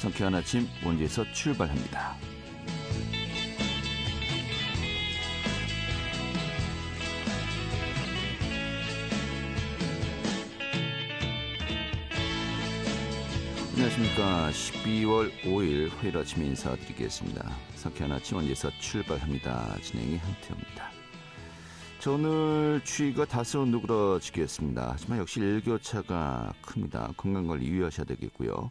상쾌한 아침 원주에서 출발합니다. 안녕하십니까. 12월 5일 화요일 아침에 인사드리겠습니다. 상쾌한 아침 원주에서 출발합니다. 진행이 한태호입니다. 저 오늘 추위가 다소 누그러지겠습니다. 하지만 역시 일교차가 큽니다. 건강관리 유의하셔야 되겠고요.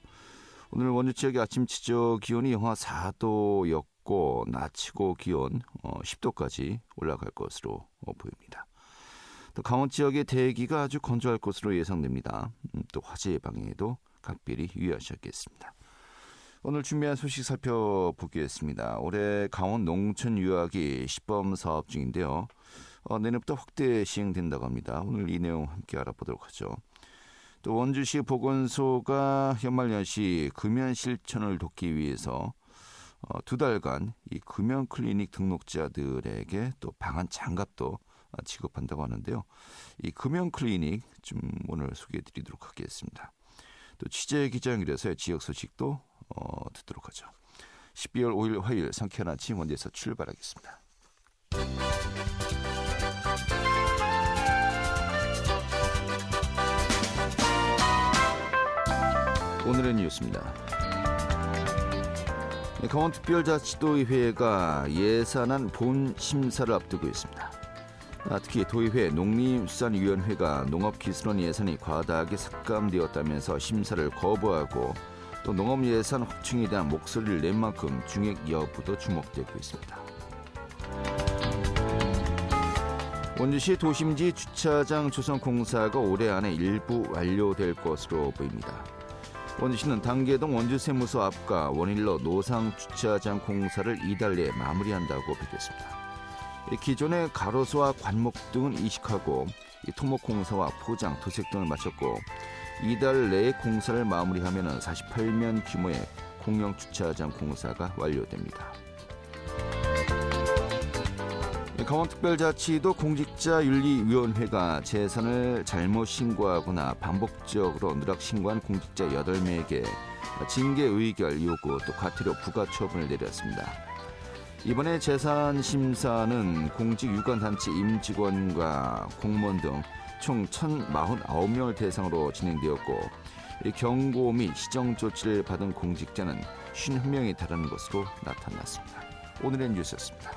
오늘 원주 지역의 아침 지적 기온이 영하 4도였고 낮 최고 기온 10도까지 올라갈 것으로 보입니다. 또 강원 지역의 대기가 아주 건조할 것으로 예상됩니다. 또 화재 예방에도 각별히 유의하셔야겠습니다. 오늘 준비한 소식 살펴보겠습니다. 올해 강원 농촌 유학이 시범 사업 중인데요. 내년부터 확대 시행된다고 합니다. 오늘 이 내용 함께 알아보도록 하죠. 또 원주시 보건소가 연말연시 금연 실천을 돕기 위해서 2달간 이 금연 클리닉 등록자들에게 또 방한 장갑도 지급한다고 하는데요. 이 금연 클리닉 좀 오늘 소개해드리도록 하겠습니다. 또 취재 기자 연결해서 지역 소식도 듣도록 하죠. 12월 5일 화요일 상쾌한 아침 원주에서 출발하겠습니다. 오늘의 뉴스입니다. 강원특별자치도의회가 예산안 본심사를 앞두고 있습니다. 특히 도의회 농림수산위원회가 농업기술원 예산이 과다하게 삭감되었다면서 심사를 거부하고 또 농업예산 확충에 대한 목소리를 낸 만큼 중액 여부도 주목되고 있습니다. 원주시 도심지 주차장 조성 공사가 올해 안에 일부 완료될 것으로 보입니다. 원주시는 단계동 원주세무서 앞과 원일로 노상 주차장 공사를 이달 내에 마무리한다고 밝혔습니다. 기존의 가로수와 관목 등은 이식하고 토목 공사와 포장, 도색 등을 마쳤고 이달 내에 공사를 마무리하면 48면 규모의 공영 주차장 공사가 완료됩니다. 강원특별자치도 공직자윤리위원회가 재산을 잘못 신고하거나 반복적으로 누락 신고한 공직자 8명에게 징계 의결 요구 또 과태료 부과 처분을 내렸습니다. 이번에 재산 심사는 공직 유관단체 임직원과 공무원 등 총 1,049명을 대상으로 진행되었고 경고 및 시정 조치를 받은 공직자는 51명에 달하는 것으로 나타났습니다. 오늘의 뉴스였습니다.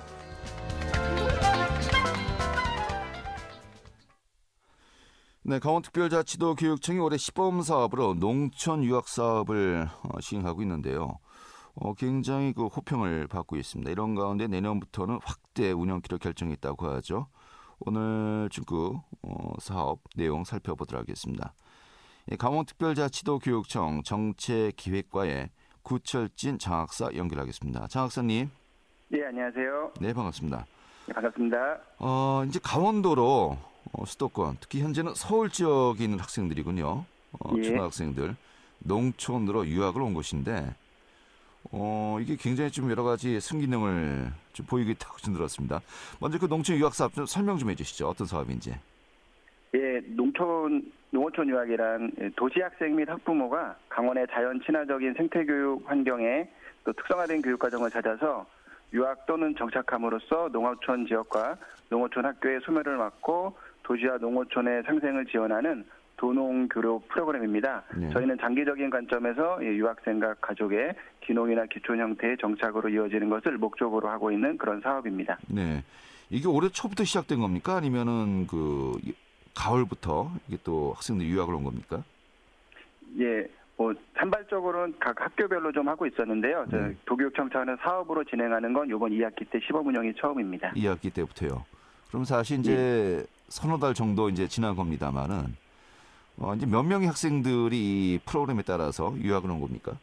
네, 강원특별자치도 교육청이 올해 시범사업으로 농촌 유학사업을 시행하고 있는데요. 굉장히 호평을 받고 있습니다. 이런 가운데 내년부터는 확대 운영키로 결정했다고 하죠. 오늘 사업 내용 살펴보도록 하겠습니다. 강원특별자치도 교육청 정책기획과의 구철진 장학사 연결하겠습니다. 장학사님. 네, 안녕하세요. 네, 반갑습니다. 네, 반갑습니다. 이제 강원도로 수도권, 특히 현재는 서울 지역에 있는 학생들이군요. 예. 초등학생들, 농촌으로 유학을 온 곳인데, 이게 굉장히 좀 여러 가지 순기능을 좀 보이겠다고 좀 들었습니다. 먼저 그 농촌 유학 사업 좀 설명 좀 해주시죠. 어떤 사업인지. 예, 농어촌 유학이란 도시 학생 및 학부모가 강원의 자연 친화적인 생태교육 환경에 또 특성화된 교육과정을 찾아서 유학 또는 정착함으로써 농어촌 지역과 농어촌 학교의 소멸을 막고 도시와 농어촌의 상생을 지원하는 도농교류 프로그램입니다. 네. 저희는 장기적인 관점에서 유학생과 가족의 귀농이나 귀촌 형태의 정착으로 이어지는 것을 목적으로 하고 있는 그런 사업입니다. 네, 이게 올해 초부터 시작된 겁니까? 아니면은 가을부터 이게 또 학생들 유학을 온 겁니까? 예, 산발적으로는 각 학교별로 좀 하고 있었는데요. 도교육청 차원의 사업으로 진행하는 건 이번 2학기 때 시범 운영이 처음입니다. 2학기 때부터요. 그럼 사실 이제 서너 달 정도 이제 지난 겁니다만은. 이제 몇 명의 학생들이 이 프로그램에 따라서 유학을 온 겁니까?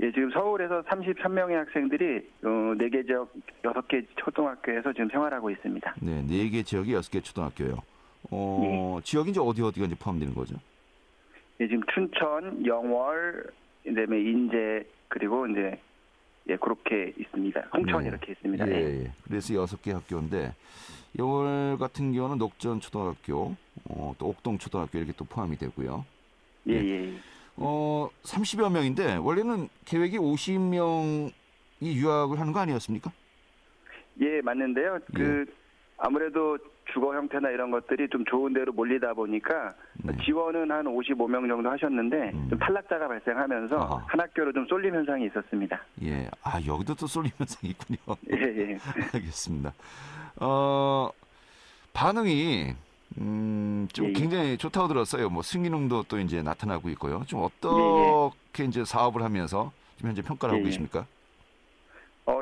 예, 지금 서울에서 33명의 학생들이 4개 지역 6개 초등학교에서 지금 생활하고 있습니다. 네, 4개 지역이 6개 초등학교요. 지역이 이제 어디가 이제 포함되는 거죠? 예, 지금 춘천, 영월, 그다음에 인제 그리고 이제 그렇게 있습니다. 홍천 이렇게 있습니다. 예. 그래서 6개 학교인데 영월 같은 경우는 녹전 초등학교, 또 옥동 초등학교 이렇게 또 포함이 되고요. 예. 30여 명인데 원래는 계획이 50명이 유학을 하는 거 아니었습니까? 예, 맞는데요. 예. 아무래도 주거 형태나 이런 것들이 좀 좋은 데로 몰리다 보니까 네. 지원은 한 55명 정도 하셨는데 좀 탈락자가 발생하면서 아하. 한 학교로 좀 쏠림 현상이 있었습니다. 예. 아, 여기도 또 쏠림 현상이 있군요. 예, 예. 알겠습니다. 반응이 좀 예, 예. 굉장히 좋다고 들었어요. 뭐 승인응도 또 이제 나타나고 있고요. 좀 예, 어떻게 이제 사업을 하면서 지금 현재 평가를 하고 예, 예. 계십니까?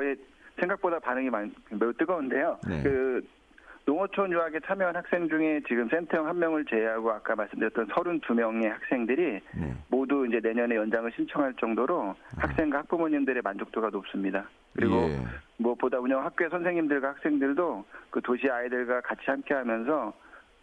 예. 생각보다 반응이 매우 뜨거운데요. 네. 농어촌 유학에 참여한 학생 중에 지금 센터형 한 명을 제외하고 아까 말씀드렸던 32명의 학생들이 네. 모두 이제 내년에 연장을 신청할 정도로 학생과 학부모님들의 만족도가 높습니다. 그리고 예. 무엇보다 운영 학교의 선생님들과 학생들도 그 도시 아이들과 같이 함께하면서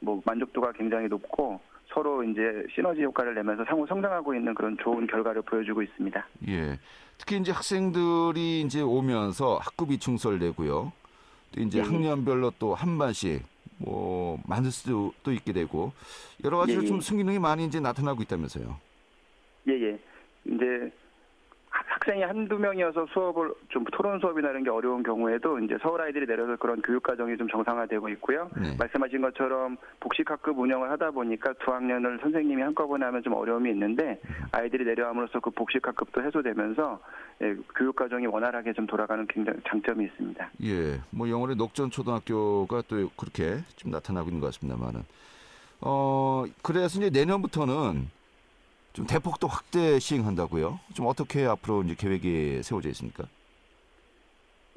뭐 만족도가 굉장히 높고 서로 이제 시너지 효과를 내면서 상호 성장하고 있는 그런 좋은 결과를 보여주고 있습니다. 예. 특히 이제 학생들이 이제 오면서 학급이 충설되고요. 또 이제 예, 예. 학년별로 또 한 반씩 뭐 만들 수도 또 있게 되고 여러 가지로 예, 예. 좀 승인응이 많이 이제 나타나고 있다면서요. 예, 예. 이제 학생이 한두 명이어서 수업을 좀 토론 수업이나 이런 게 어려운 경우에도 이제 서울 아이들이 내려서 그런 교육 과정이 좀 정상화되고 있고요. 네. 말씀하신 것처럼 복식학급 운영을 하다 보니까 두 학년을 선생님이 한꺼번에 하면 좀 어려움이 있는데 아이들이 내려함으로써 그 복식학급도 해소되면서 교육 과정이 원활하게 좀 돌아가는 굉장히 장점이 있습니다. 예. 뭐 영월의 녹전초등학교가 또 그렇게 좀 나타나고 있는 것 같습니다만은 그래서 이제 내년부터는 좀 대폭도 확대 시행한다고요? 좀 어떻게 앞으로 이제 계획이 세워져 있습니까?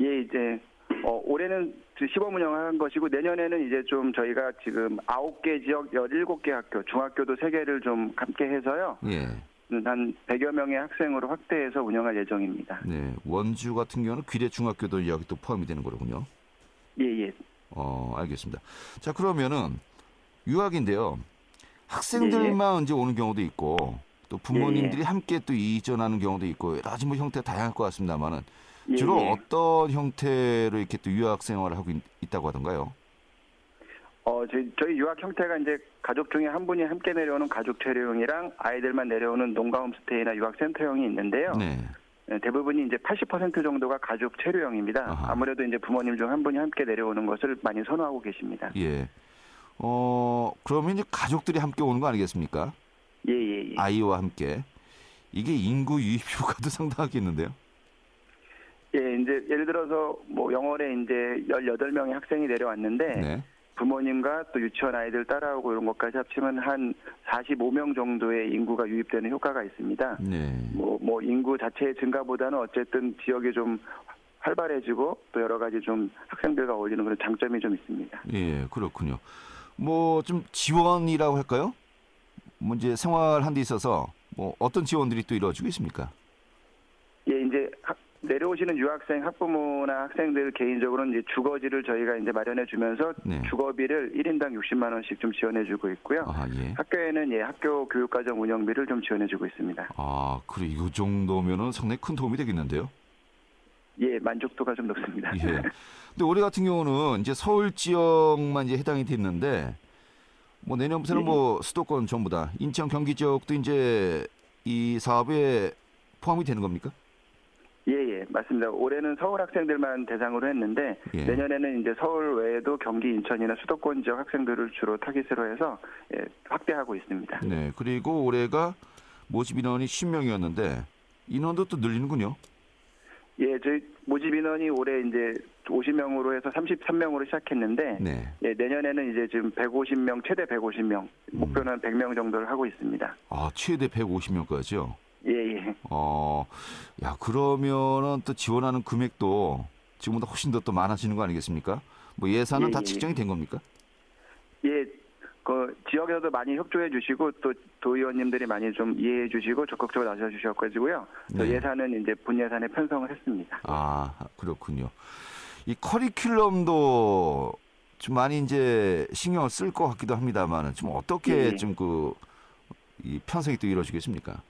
예, 이제 올해는 시범 운영한 것이고 내년에는 이제 좀 저희가 지금 9개 지역 17개 학교, 중학교도 3개를 좀 함께 해서요. 예. 한 100여 명의 학생으로 확대해서 운영할 예정입니다. 네. 원주 같은 경우는 귀래 중학교도 여기 또 포함이 되는 거로군요. 예, 예. 알겠습니다. 자, 그러면은 유학인데요. 학생들만 이제 오는 경우도 있고 또 부모님들이 함께 또 이전하는 경우도 있고 여러 가지 뭐 형태가 다양할 것 같습니다만은 주로 어떤 형태로 이렇게 또 유학 생활을 하고 있다고 하던가요? 저희 유학 형태가 이제 가족 중에 한 분이 함께 내려오는 가족 체류형이랑 아이들만 내려오는 농가 홈스테이나 유학센터형이 있는데요. 네. 대부분이 이제 80% 정도가 가족 체류형입니다. 아하. 아무래도 이제 부모님 중 한 분이 함께 내려오는 것을 많이 선호하고 계십니다. 예. 그러면 이제 가족들이 함께 오는 거 아니겠습니까? 예, 예, 예. 아이와 함께. 이게 인구 유입 효과도 상당하겠는데요? 예, 이제 예를 들어서 뭐 영월에 이제 18명의 학생이 내려왔는데 네. 부모님과 또 유치원 아이들 따라오고 이런 것까지 합치면 한 45명 정도의 인구가 유입되는 효과가 있습니다. 네. 뭐 인구 자체의 증가보다는 어쨌든 지역이 좀 활발해지고 또 여러 가지 좀 학생들과 어울리는 그런 장점이 좀 있습니다. 예, 그렇군요. 뭐 좀 지원이라고 할까요? 뭐 이제 생활한 데 있어서 뭐 어떤 지원들이 또 이루어지고 있습니까? 예, 이제 내려오시는 유학생 학부모나 학생들 개인적으로는 이제 주거지를 저희가 이제 마련해 주면서 네. 주거비를 1인당 60만 원씩 좀 지원해 주고 있고요. 아, 예. 학교에는 학교 교육과정 운영비를 좀 지원해 주고 있습니다. 아, 그래. 이 정도면은 상당히 큰 도움이 되겠는데요. 예, 만족도가 좀 높습니다. 예. 근데 올해 같은 경우는 이제 서울 지역만 이제 해당이 됐는데 뭐 내년부터는 뭐 수도권 전부 다 인천 경기 지역도 이제 이 사업에 포함이 되는 겁니까? 예, 맞습니다. 올해는 서울 학생들만 대상으로 했는데 예. 내년에는 이제 서울 외에도 경기, 인천이나 수도권 지역 학생들을 주로 타깃으로 해서 확대하고 있습니다. 네. 그리고 올해가 모집 인원이 10명이었는데 인원도 또 늘리는군요. 예, 저희 모집 인원이 올해 이제 50명으로 해서 33명으로 시작했는데 네. 내년에는 이제 지금 150명, 최대 150명, 목표는 100명 정도를 하고 있습니다. 아, 최대 150명까지요? 예. 야, 그러면은 또 지원하는 금액도 지금보다 훨씬 더 또 많아지는 거 아니겠습니까? 뭐 예산은 다 책정이 된 겁니까? 예, 그 지역에서도 많이 협조해 주시고 또 도의원님들이 많이 좀 이해해 주시고 적극적으로 나서 주셔가지고요. 네. 예산은 이제 본 예산에 편성을 했습니다. 아, 그렇군요. 이 커리큘럼도 좀 많이 이제 신경을 쓸 것 같기도 합니다만은 좀 어떻게 좀 이 편성이 또 이루어지겠습니까?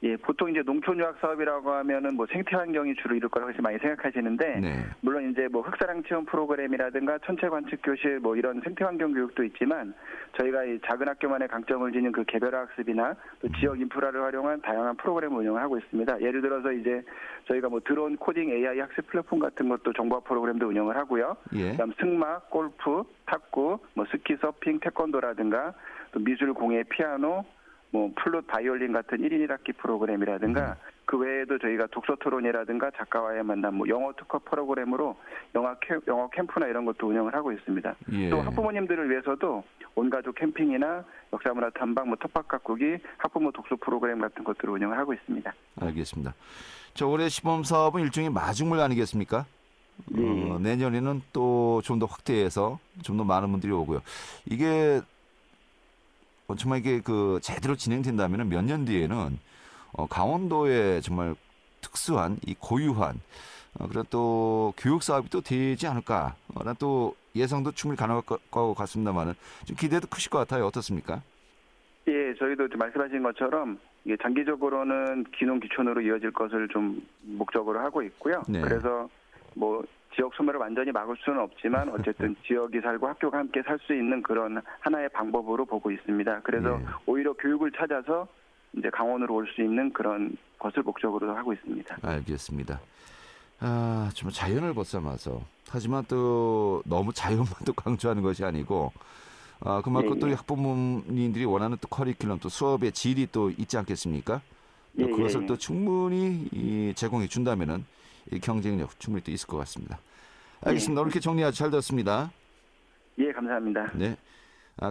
예, 보통 이제 농촌 유학 사업이라고 하면은 뭐 생태 환경이 주로 이룰 거라고 많이 생각하시는데, 네. 물론 이제 뭐 흑사랑 체험 프로그램이라든가 천체 관측 교실 뭐 이런 생태 환경 교육도 있지만, 저희가 이 작은 학교만의 강점을 지닌 그 개별 학습이나 또 지역 인프라를 활용한 다양한 프로그램을 운영을 하고 있습니다. 예를 들어서 이제 저희가 뭐 드론 코딩 AI 학습 플랫폼 같은 것도 정보화 프로그램도 운영을 하고요. 예. 그다음 승마, 골프, 탁구, 뭐 스키, 서핑, 태권도라든가 또 미술, 공예, 피아노, 뭐 플룻, 바이올린 같은 1인 1악기 프로그램이라든가 그 외에도 저희가 독서 토론이라든가 작가와의 만남, 뭐 영어 특화 프로그램으로 영어 캠프나 이런 것도 운영을 하고 있습니다. 예. 또 학부모님들을 위해서도 온가족 캠핑이나 역사문화 탐방, 뭐 텃밭 가꾸기, 학부모 독서 프로그램 같은 것들을 운영을 하고 있습니다. 알겠습니다. 저 올해 시범 사업은 일종의 마중물 아니겠습니까? 네. 내년에는 또 좀 더 확대해서 좀 더 많은 분들이 오고요. 이게 정말 이게 그 제대로 진행된다면 몇 년 뒤에는 강원도에 정말 특수한 이 고유한 그런 또 교육 사업이 또 되지 않을까? 라는 또 예상도 충분히 가능할 것 같습니다만은 좀 기대도 크실 것 같아요. 어떻습니까? 예, 저희도 말씀하신 것처럼 이게 장기적으로는 귀농 귀촌으로 이어질 것을 좀 목적으로 하고 있고요. 네. 그래서 뭐 지역 소멸을 완전히 막을 수는 없지만 어쨌든 지역이 살고 학교가 함께 살 수 있는 그런 하나의 방법으로 보고 있습니다. 그래서 예. 오히려 교육을 찾아서 이제 강원으로 올 수 있는 그런 것을 목적으로 하고 있습니다. 알겠습니다. 좀 자연을 벗삼아서 하지만 또 너무 자연만 또 강조하는 것이 아니고 그만큼 또 학부모님들이 원하는 또 커리큘럼 또 수업의 질이 또 있지 않겠습니까? 또 그것을 또 충분히 제공해 준다면은 이 경쟁력 충분히 또 있을 것 같습니다. 알겠습니다. 오늘 이렇게 정리 아주 잘 됐습니다. 예, 감사합니다. 네.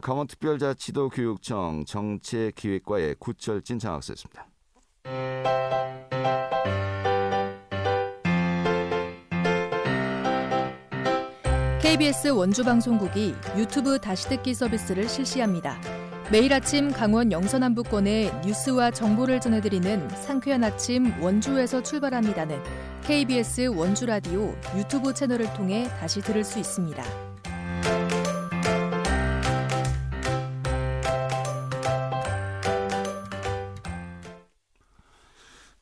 강원특별자치도교육청 정책기획과의 구철진 장학사였습니다. KBS 원주방송국이 유튜브 다시 듣기 서비스를 실시합니다. 매일 아침 강원 영서남부권의 뉴스와 정보를 전해드리는 상쾌한 아침 원주에서 출발합니다는 KBS 원주라디오 유튜브 채널을 통해 다시 들을 수 있습니다.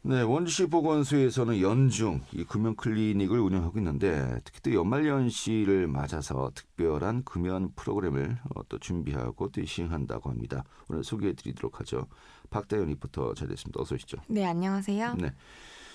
네, 원주시 보건소에서는 연중 이 금연 클리닉을 운영하고 있는데 특히 또 연말연시를 맞아서 특별한 금연 프로그램을 또 준비하고 또 시행한다고 합니다. 오늘 소개해드리도록 하죠. 박다연 리포터 자리했습니다. 어서 오시죠. 네, 안녕하세요. 네.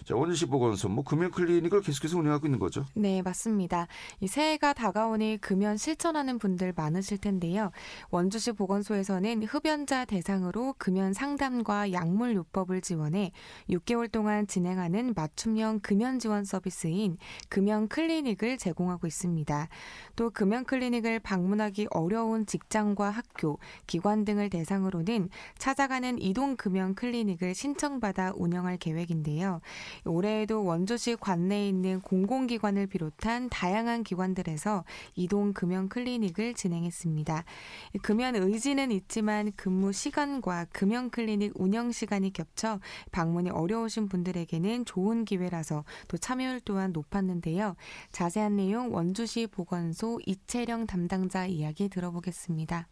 자, 원주시 보건소 금연 클리닉을 계속해서 운영하고 있는 거죠? 네, 맞습니다. 이 새해가 다가오니 금연 실천하는 분들 많으실 텐데요. 원주시 보건소에서는 흡연자 대상으로 금연 상담과 약물 요법을 지원해 6개월 동안 진행하는 맞춤형 금연 지원 서비스인 금연 클리닉을 제공하고 있습니다. 또 금연 클리닉을 방문하기 어려운 직장과 학교, 기관 등을 대상으로는 찾아가는 이동 금연 클리닉을 신청받아 운영할 계획인데요. 올해에도 원주시 관내에 있는 공공기관을 비롯한 다양한 기관들에서 이동 금연 클리닉을 진행했습니다. 금연 의지는 있지만 근무 시간과 금연 클리닉 운영 시간이 겹쳐 방문이 어려우신 분들에게는 좋은 기회라서 또 참여율 또한 높았는데요. 자세한 내용 원주시 보건소 이채령 담당자 이야기 들어보겠습니다.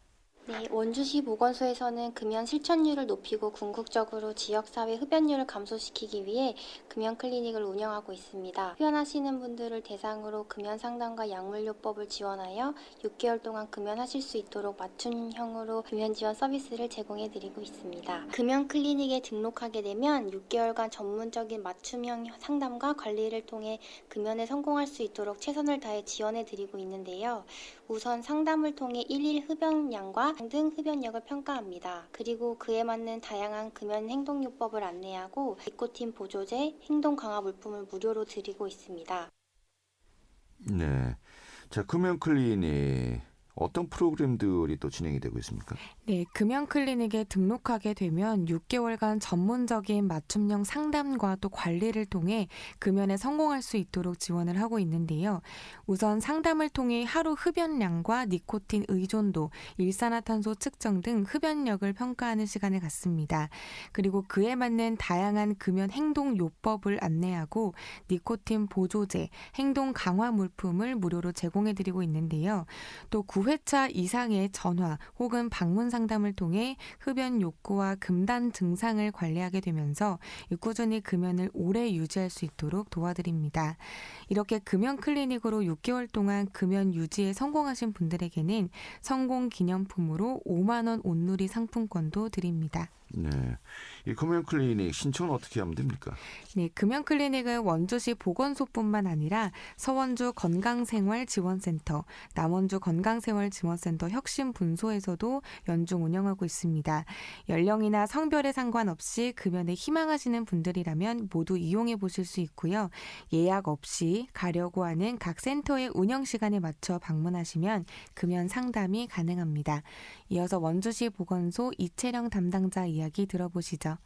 네, 원주시 보건소에서는 금연 실천율을 높이고 궁극적으로 지역사회 흡연율을 감소시키기 위해 금연 클리닉을 운영하고 있습니다. 흡연하시는 분들을 대상으로 금연 상담과 약물요법을 지원하여 6개월 동안 금연하실 수 있도록 맞춤형으로 금연 지원 서비스를 제공해드리고 있습니다. 금연 클리닉에 등록하게 되면 6개월간 전문적인 맞춤형 상담과 관리를 통해 금연에 성공할 수 있도록 최선을 다해 지원해드리고 있는데요. 우선 상담을 통해 일일 흡연량과 등 흡연력을 평가합니다. 그리고 그에 맞는 다양한 금연 행동요법을 안내하고 니코틴 보조제, 행동 강화 물품을 무료로 드리고 있습니다. 네. 자, 금연 클리닉 어떤 프로그램들이 또 진행이 되고 있습니까? 네, 금연 클리닉에 등록하게 되면 6개월간 전문적인 맞춤형 상담과 또 관리를 통해 금연에 성공할 수 있도록 지원을 하고 있는데요. 우선 상담을 통해 하루 흡연량과 니코틴 의존도, 일산화탄소 측정 등 흡연력을 평가하는 시간을 갖습니다. 그리고 그에 맞는 다양한 금연 행동 요법을 안내하고 니코틴 보조제, 행동 강화 물품을 무료로 제공해드리고 있는데요. 또 9회 9회차 이상의 전화 혹은 방문 상담을 통해 흡연 욕구와 금단 증상을 관리하게 되면서 꾸준히 금연을 오래 유지할 수 있도록 도와드립니다. 이렇게 금연 클리닉으로 6개월 동안 금연 유지에 성공하신 분들에게는 성공 기념품으로 5만 원 온누리 상품권도 드립니다. 네, 이 금연 클리닉 신청은 어떻게 하면 됩니까? 네, 금연 클리닉은 원주시 보건소뿐만 아니라 서원주 건강생활지원센터, 남원주 건강생활지원센터 혁신분소에서도 연중 운영하고 있습니다. 연령이나 성별에 상관없이 금연에 희망하시는 분들이라면 모두 이용해 보실 수 있고요. 예약 없이 가려고 하는 각 센터의 운영 시간에 맞춰 방문하시면 금연 상담이 가능합니다. 이어서 원주시 보건소 이채령 담당자 이야기 들어보시죠.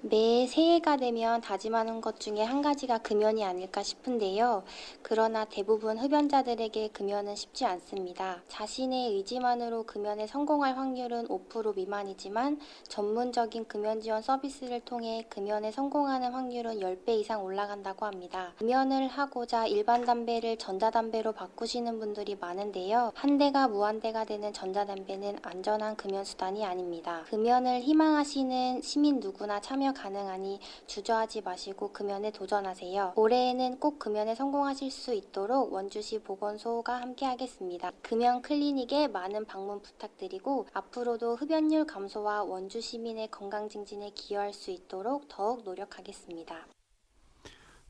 매해 새해가 되면 다짐하는 것 중에 한 가지가 금연이 아닐까 싶은데요. 그러나 대부분 흡연자들에게 금연은 쉽지 않습니다. 자신의 의지만으로 금연에 성공할 확률은 5% 미만이지만 전문적인 금연 지원 서비스를 통해 금연에 성공하는 확률은 10배 이상 올라간다고 합니다. 금연을 하고자 일반 담배를 전자담배로 바꾸시는 분들이 많은데요. 한 대가 무한대가 되는 전자담배는 안전한 금연 수단이 아닙니다. 금연을 희망하시는 시민 누구나 참여 가능하니 주저하지 마시고 금연에 도전하세요. 올해에는 꼭 금연에 성공하실 수 있도록 원주시 보건소가 함께하겠습니다. 금연 클리닉에 많은 방문 부탁드리고 앞으로도 흡연율 감소와 원주 시민의 건강 증진에 기여할 수 있도록 더욱 노력하겠습니다.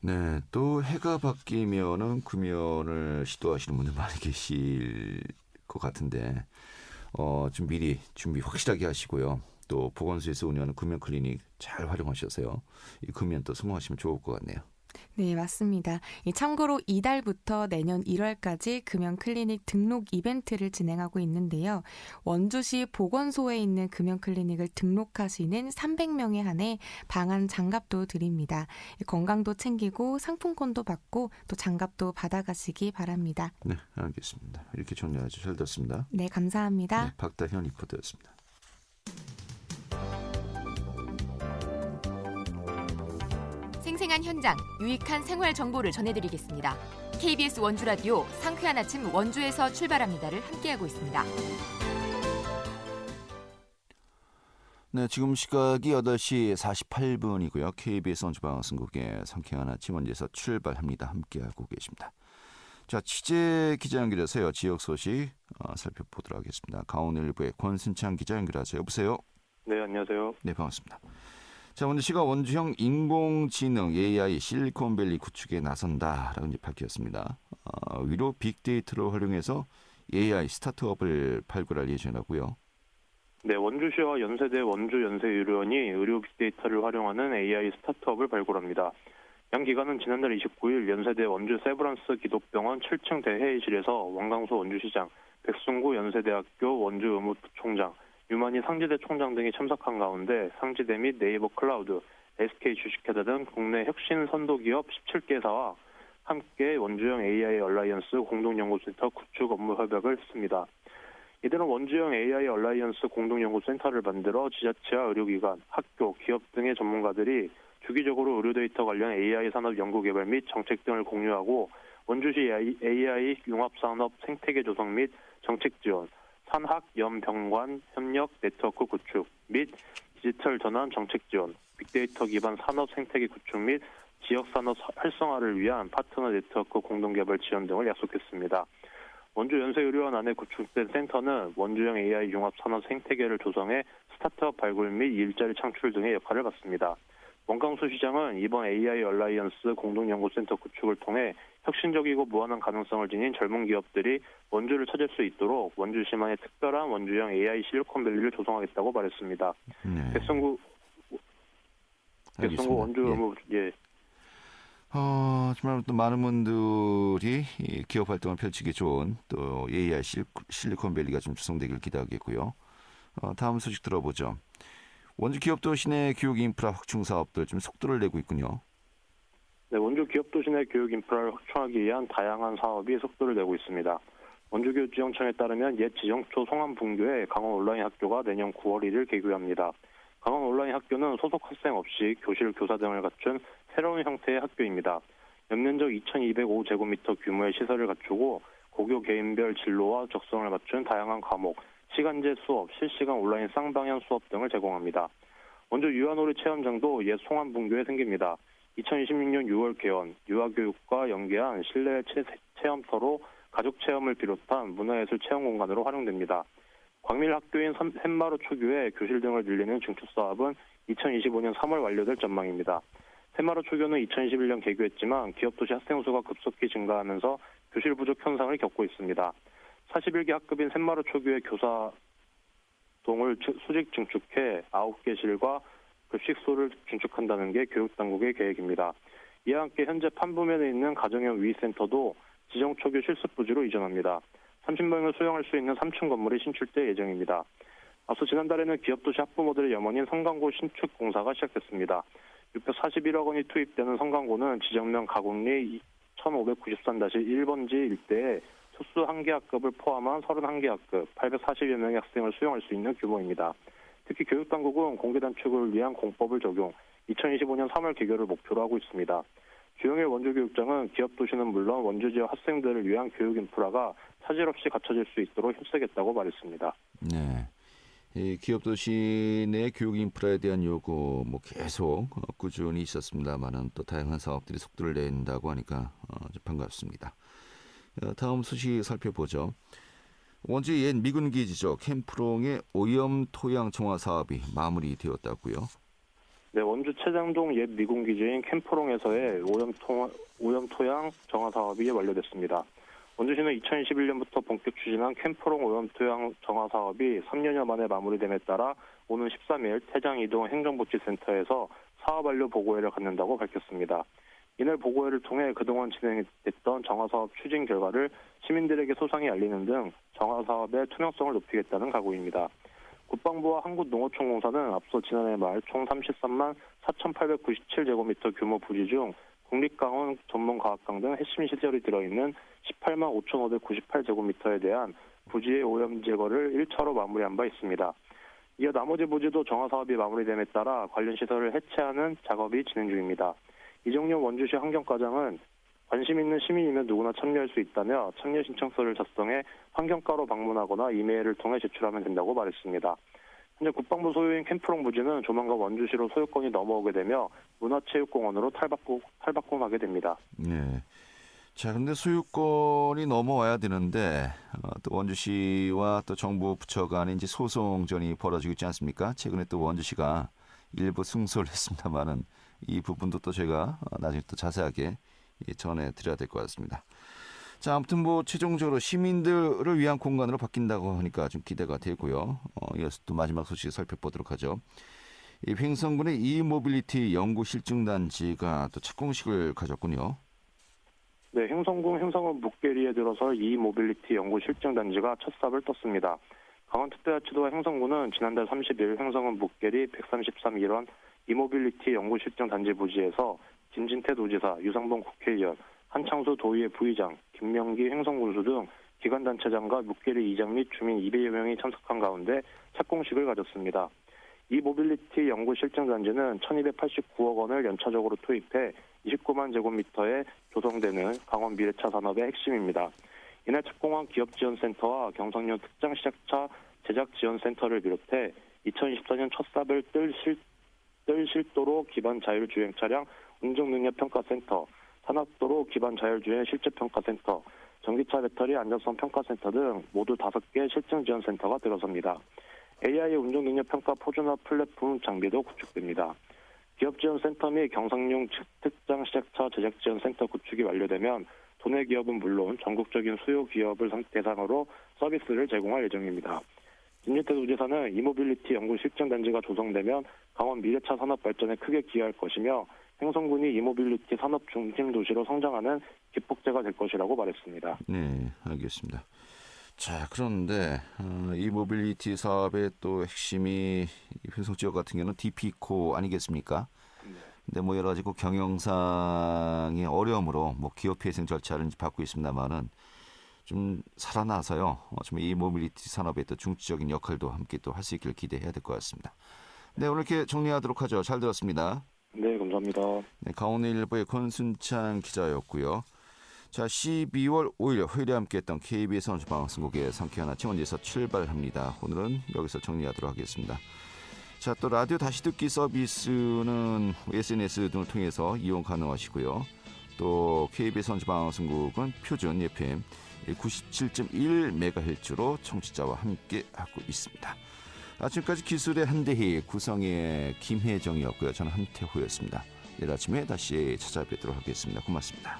네, 또 해가 바뀌면은 금연을 시도하시는 분들 많이 계실 것 같은데 좀 미리 준비 확실하게 하시고요. 또 보건소에서 운영하는 금연 클리닉 잘 활용하셔서요. 이 금연 또 성공하시면 좋을 것 같네요. 네, 맞습니다. 참고로 이달부터 내년 1월까지 금연 클리닉 등록 이벤트를 진행하고 있는데요. 원주시 보건소에 있는 금연 클리닉을 등록하시는 300명에 한해 방한 장갑도 드립니다. 건강도 챙기고 상품권도 받고 또 장갑도 받아가시기 바랍니다. 네, 알겠습니다. 이렇게 정리 아주 잘 됐습니다. 네, 감사합니다. 네, 박다현 리포터였습니다. 생생한 현장, 유익한 생활 정보를 전해드리겠습니다. KBS 원주 라디오 상쾌한 아침 원주에서 출발합니다를 함께하고 있습니다. 네, 지금 시각이 8시 48분이고요. KBS 원주 방송국의 상쾌한 아침 원주에서 출발합니다. 함께하고 계십니다. 자, 취재 기자 연결해서요. 지역 소식 살펴보도록 하겠습니다. 강원일보의 권순창 기자 연결하세요. 여보세요? 네, 안녕하세요. 네, 반갑습니다. 자, 원주시가 원주형 인공지능 AI 실리콘밸리 구축에 나선다라고 이제 밝혔습니다. 위로 빅데이터를 활용해서 AI 스타트업을 발굴할 예정이라고요. 네, 원주시와 연세대 원주연세의료원이 의료 빅데이터를 활용하는 AI 스타트업을 발굴합니다. 양 기관은 지난달 29일 연세대 원주 세브란스 기독병원 7층 대회의실에서 왕강수 원주시장, 백승구 연세대학교 원주의무부총장, 유만희 상지대 총장 등이 참석한 가운데 상지대 및 네이버 클라우드, SK 주식회사 등 국내 혁신 선도기업 17개사와 함께 원주형 AI 얼라이언스 공동연구센터 구축 업무 협약을 했습니다. 이들은 원주형 AI 얼라이언스 공동연구센터를 만들어 지자체와 의료기관, 학교, 기업 등의 전문가들이 주기적으로 의료 데이터 관련 AI 산업 연구개발 및 정책 등을 공유하고 원주시 AI 융합산업 생태계 조성 및 정책 지원, 산학, 연병관 협력 네트워크 구축 및 디지털 전환 정책 지원, 빅데이터 기반 산업 생태계 구축 및 지역산업 활성화를 위한 파트너 네트워크 공동개발 지원 등을 약속했습니다. 원주연세의료원 안에 구축된 센터는 원주형 AI 융합산업 생태계를 조성해 스타트업 발굴 및 일자리 창출 등의 역할을 맡습니다. 원강수 시장은 이번 AI 얼라이언스 공동연구센터 구축을 통해 혁신적이고 무한한 가능성을 지닌 젊은 기업들이 원주를 찾을 수 있도록 원주시만의 특별한 원주형 AI 실리콘밸리를 조성하겠다고 말했습니다. 네. 백성구 원주 의무 예. 정말 또 많은 분들이 이 기업 활동을 펼치기 좋은 또 AI 실리콘밸리가 좀 조성되길 기대하겠고요. 다음 소식 들어보죠. 원주 기업도 시내 교육 인프라 확충 사업들 좀 속도를 내고 있군요. 네, 원주 기업도 시내 교육 인프라를 확충하기 위한 다양한 사업이 속도를 내고 있습니다. 원주교육지원청에 따르면 옛 지정초 송암분교에 강원 온라인 학교가 내년 9월 1일 개교합니다. 강원 온라인 학교는 소속 학생 없이 교실, 교사 등을 갖춘 새로운 형태의 학교입니다. 연면적 2,205제곱미터 규모의 시설을 갖추고 고교 개인별 진로와 적성을 맞춘 다양한 과목, 시간제 수업, 실시간 온라인 쌍방향 수업 등을 제공합니다. 원주 유아놀이 체험장도 옛 송암분교에 생깁니다. 2026년 6월 개원, 유아교육과 연계한 실내 체험터로 가족 체험을 비롯한 문화예술 체험 공간으로 활용됩니다. 광밀 학교인 햇마루 초교의 교실 등을 늘리는 증축 사업은 2025년 3월 완료될 전망입니다. 햇마루 초교는 2021년 개교했지만 기업도시 학생 수가 급속히 증가하면서 교실 부족 현상을 겪고 있습니다. 41개 학급인 햇마루 초교의 교사동을 수직 증축해 9개실과 급식소를 증축한다는 게 교육당국의 계획입니다. 이와 함께 현재 판부면에 있는 가정형 위센터도 지정초교 실습 부지로 이전합니다. 30명을 수용할 수 있는 3층 건물이 신축될 예정입니다. 앞서 지난달에는 기업도시 학부모들의 염원인 성강고 신축 공사가 시작됐습니다. 641억 원이 투입되는 성강고는 지정면 가곡리 1593-1번지 일대에 소수 1개 학급을 포함한 31개 학급, 840여 명의 학생을 수용할 수 있는 규모입니다. 특히 교육당국은 공개단축을 위한 공법을 적용, 2025년 3월 개교를 목표로 하고 있습니다. 주영일 원주교육장은 기업도시는 물론 원주 지역 학생들을 위한 교육 인프라가 차질 없이 갖춰질 수 있도록 힘쓰겠다고 말했습니다. 네. 이 기업도시 내 교육 인프라에 대한 요구 계속 꾸준히 있었습니다만은 또 다양한 사업들이 속도를 낸다고 하니까 좀 반갑습니다. 다음 소식 살펴보죠. 원주 옛 미군 기지죠. 캠프롱의 오염 토양 정화 사업이 마무리되었다고요. 네, 원주 최장동 옛 미군 기지인 캠프롱에서의 오염 토양 정화 사업이 완료됐습니다. 원주시는 2021년부터 본격 추진한 캠프롱 오염 토양 정화 사업이 3년여 만에 마무리됨에 따라 오는 13일 태장이동 행정복지센터에서 사업 완료 보고회를 갖는다고 밝혔습니다. 이날 보고회를 통해 그동안 진행됐던 정화 사업 추진 결과를 시민들에게 소상히 알리는 등 정화 사업의 투명성을 높이겠다는 각오입니다. 국방부와 한국농어촌공사는 앞서 지난해 말 총 33만 4,897제곱미터 규모 부지 중 국립강원 전문과학강 등 핵심 시설이 들어있는 18만 5,598제곱미터에 대한 부지의 오염 제거를 1차로 마무리한 바 있습니다. 이어 나머지 부지도 정화 사업이 마무리됨에 따라 관련 시설을 해체하는 작업이 진행 중입니다. 이정용 원주시 환경과장은 관심 있는 시민이면 누구나 참여할 수 있다며 참여 신청서를 작성해 환경과로 방문하거나 이메일을 통해 제출하면 된다고 말했습니다. 현재 국방부 소유인 캠프롱 부지는 조만간 원주시로 소유권이 넘어오게 되며 문화체육공원으로 탈바꿈하게 됩니다. 네. 자, 근데 소유권이 넘어와야 되는데 또 원주시와 또 정부 부처 간에 이제 소송전이 벌어지고 있지 않습니까? 최근에 또 원주시가 일부 승소를 했습니다만은 이 부분도 또 제가 나중에 또 자세하게 전해드려야 될 것 같습니다. 자, 아무튼 최종적으로 시민들을 위한 공간으로 바뀐다고 하니까 좀 기대가 되고요. 이어서 또 마지막 소식 살펴보도록 하죠. 이 횡성군의 이모빌리티 연구실증단지가 또 착공식을 가졌군요. 네, 횡성군 횡성읍 묵계리에 들어서 이모빌리티 연구실증단지가 첫 삽을 떴습니다. 강원특별자치도와 횡성군은 지난달 30일 횡성읍 묵계리 133일원 이모빌리티 연구실증단지 부지에서 김진태 도지사, 유상봉 국회의원, 한창수 도의회 부의장, 김명기 횡성군수 등 기관단체장과 묵계리 이장 및 주민 200여 명이 참석한 가운데 착공식을 가졌습니다. 이 모빌리티 연구실증단지는 1289억 원을 연차적으로 투입해 29만 제곱미터에 조성되는 강원 미래차 산업의 핵심입니다. 이날 착공한 기업지원센터와 경성역 특장시작차 제작지원센터를 비롯해 2024년 첫 삽을 뜰 실도로 기반 자율주행 차량 운전능력평가센터, 산악도로 기반 자율주행 실제평가센터, 전기차 배터리 안전성 평가센터 등 모두 5개 실증지원센터가 들어섭니다. AI 운전능력평가 표준화 플랫폼 장비도 구축됩니다. 기업지원센터 및 경상용 특장시작차 제작지원센터 구축이 완료되면 도내 기업은 물론 전국적인 수요 기업을 대상으로 서비스를 제공할 예정입니다. 김진태 도지사는 이모빌리티 연구실증단지가 조성되면 강원 미래차 산업 발전에 크게 기여할 것이며 횡성군이 이모빌리티 산업 중심 도시로 성장하는 기폭제가 될 것이라고 말했습니다. 네, 알겠습니다. 자, 그런데 이모빌리티 사업의 또 핵심이 횡성 지역 같은 경우는 DP코 아니겠습니까? 근데 여러 가지 경영상의 어려움으로 기업 회생 절차를 받고 있습니다만은 좀 살아나서요. 좀 이 모빌리티 산업의 또 중추적인 역할도 함께 또 할 수 있기를 기대해야 될 것 같습니다. 네, 오늘 이렇게 정리하도록 하죠. 잘 들었습니다. 네, 감사합니다. 네, 강원일보의 권순찬 기자였고요. 자, 12월 5일 화요일에 함께했던 KBS 원주방송국의 상쾌한 아침 원주에서 출발합니다. 오늘은 여기서 정리하도록 하겠습니다. 자, 또 라디오 다시 듣기 서비스는 SNS 등을 통해서 이용 가능하시고요. 또 KBS 원주방송국은 표준 FM 97.1MHz로 청취자와 함께하고 있습니다. 아침까지 기술의 한대희, 구성의 김혜정이었고요. 저는 한태호였습니다. 내일 아침에 다시 찾아뵙도록 하겠습니다. 고맙습니다.